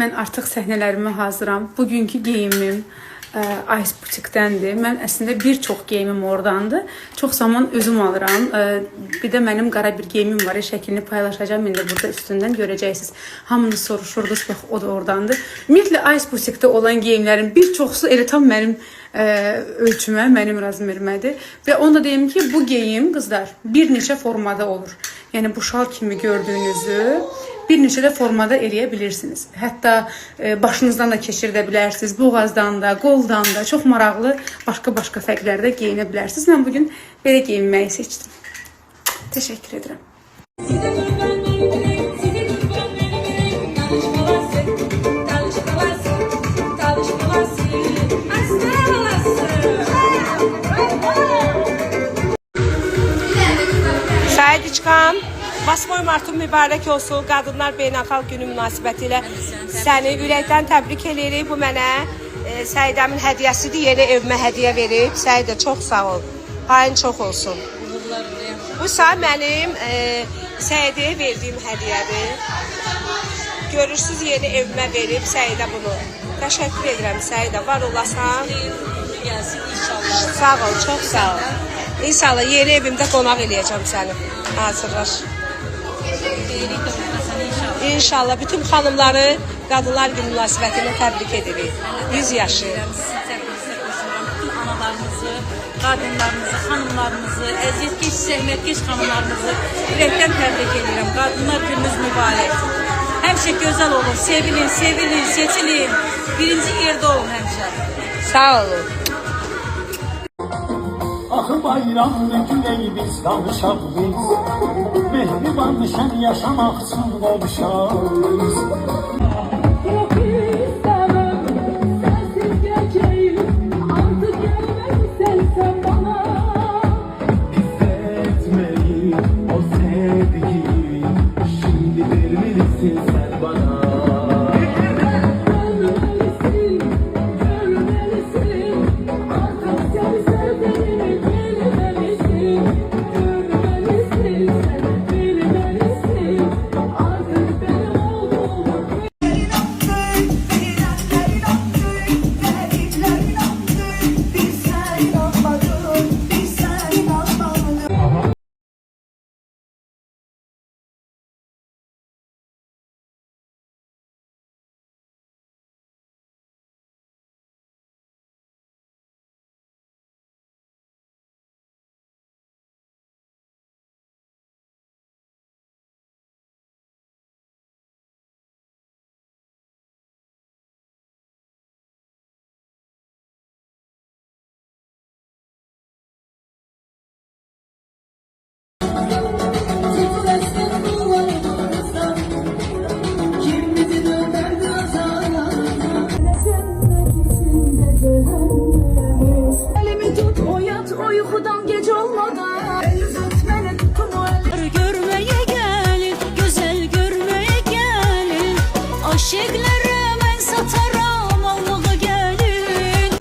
mən artıq səhnələrimə hazıram. Bugünkü geyimim Ice Boutique-dəndir. Mən əslində bir çox geyimim oradandır. Çox zaman özüm alıram. Bir də mənim qara bir geyimim var. Şəklini paylaşacağım. İndi burada üstündən görəcəksiniz. Hamınız soruşurdunuz, bax o da oradandır. Ümumiyyətlə Ice Boutique-də olan geyimlərin bir çoxusu elə tam mənim ölçümə, mənim razmerimədir. Və onu da deyim ki, bu geyim qızlar bir neçə formada olur. Yəni bu şal kimi gördüyünüzü bir neçə də formada eləyə bilirsiniz. Hətta başınızdan da keçirdə bilərsiniz, boğazdan da, qoldan da, çox maraqlı başqa fərqlərdə geyinə bilərsiniz. Mən bugün belə geyinməyi seçdim. Təşəkkür edirəm. Saidçiqam, 8 Martın mübarək olsun. Qadınlar Beynəlxalq Günü münasibətilə səni ürəkdən təbrik edirik. Bu mənə Səidəmin hədiyyəsidir. Yeni evimə hədiyyə verib. Səidə çox sağ ol. Payın çox olsun. Bu ise mənim Səidəyə verdiyim hədiyyədir. Görürsünüz, yeni evimə verib Səidə bunu. Təşəkkür edirəm Səidə. Var olasan. Sağ ol, çox sağ ol. İnşallah yeni evimdə qonaq eləyəcəm səni. Hazırlaş. İnşallah bütün xanımları Qadınlar Günü münasibətilə təbrik edirik. 100 yaşı. Bütün analarımızı, qadınlarımızı, xanımlarımızı, əziyyətkeş, zəhmətkeş xanımlarımızı ürəkdən təbrik edirəm. Qadınlar Gününüz mübarək. Həmişə gözəl olun, sevilin, seçilin. Birinci yerdə olun həmişə. Sağ olun. Axı bayramlı güneyimiz danışaq biz, mehriban düşən yaşamaq üçün qovuşaq biz. Hissetmeyi, o sevgiyi, şimdi vermelisin sen bana. Uykudan gece olmadan Görmeye gelin, güzel görmeye gelin. Aşıklara ben satarım, Allah'a gelin.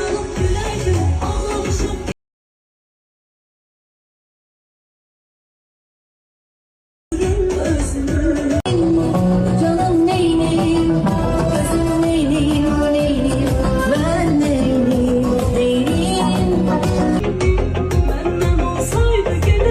canım neyneyim, gözüm neyneyim, neyneyim, ben neyneyim, neyneyim. Benden olsaydı gene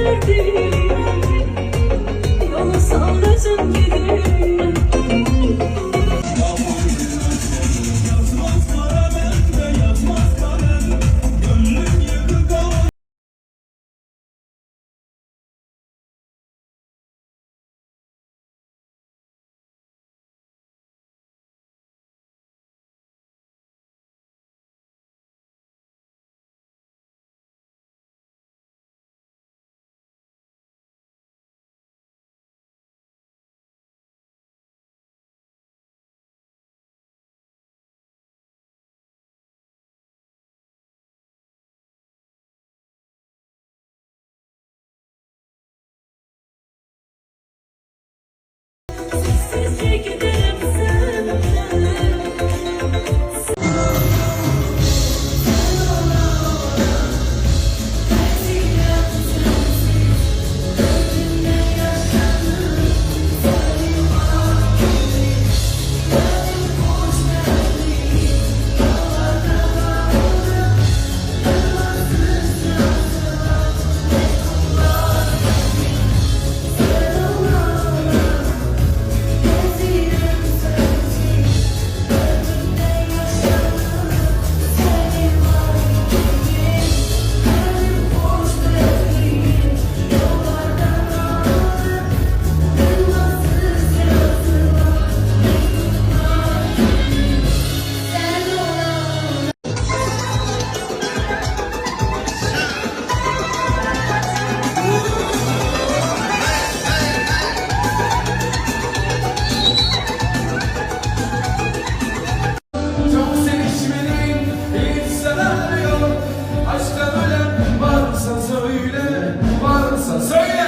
Varsa söyle, varsa söyle.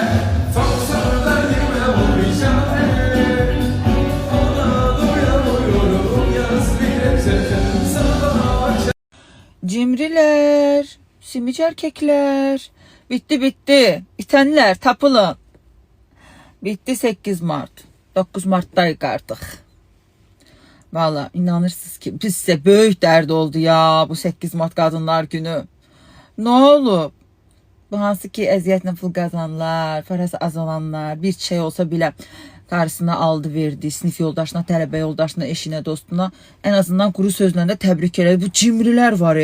Soksa da girme bu işare. Ona doyamıyorum yaz bir geceden sabah. Cimriler, simici erkekler. Bitti. İtenler tapılın. Bitti 8 Mart. 9 Mart'dayıq artıq. Valla inanırsınız ki biz size böyük dərd oldu ya bu 8 Mart Qadınlar Günü. Ne olub? Bu hansı ki əziyyətlə pul qazanlar, parası azalanlar, bir şey olsa bile karşısına aldı verdi, sinif yoldaşına, tələbə yoldaşına, eşinə, dostuna en azından kuru sözlə də təbrik elədi. Bu cimrilər var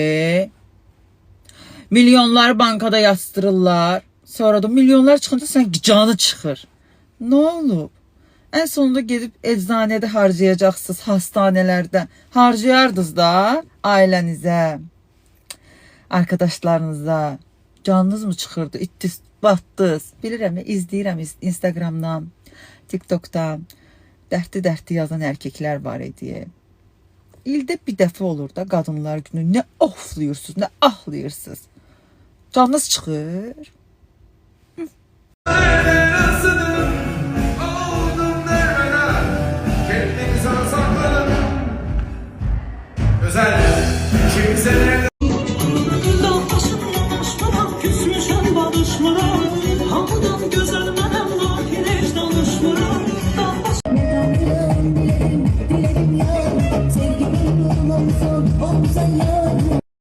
Milyonlar bankada yatırırlar. Sonra da milyonlar çıxınca sən canı çıxır. Ne olub? En sonunda gedib eczanədə harcayacaqsınız, hastanələrdə. Harcayardınız da ailənizə, arkadaşlarınıza. Canınız mı çıxırdı? İtdiniz, batdınız. Bilirəm, izləyirəm Instagramdan, TikTokdan. Dərdli yazan erkekler var idi. İldə bir dəfə olur da Qadınlar Günü. Nə ofluyursunuz, nə ahlayırsınız. Canınız çıxır.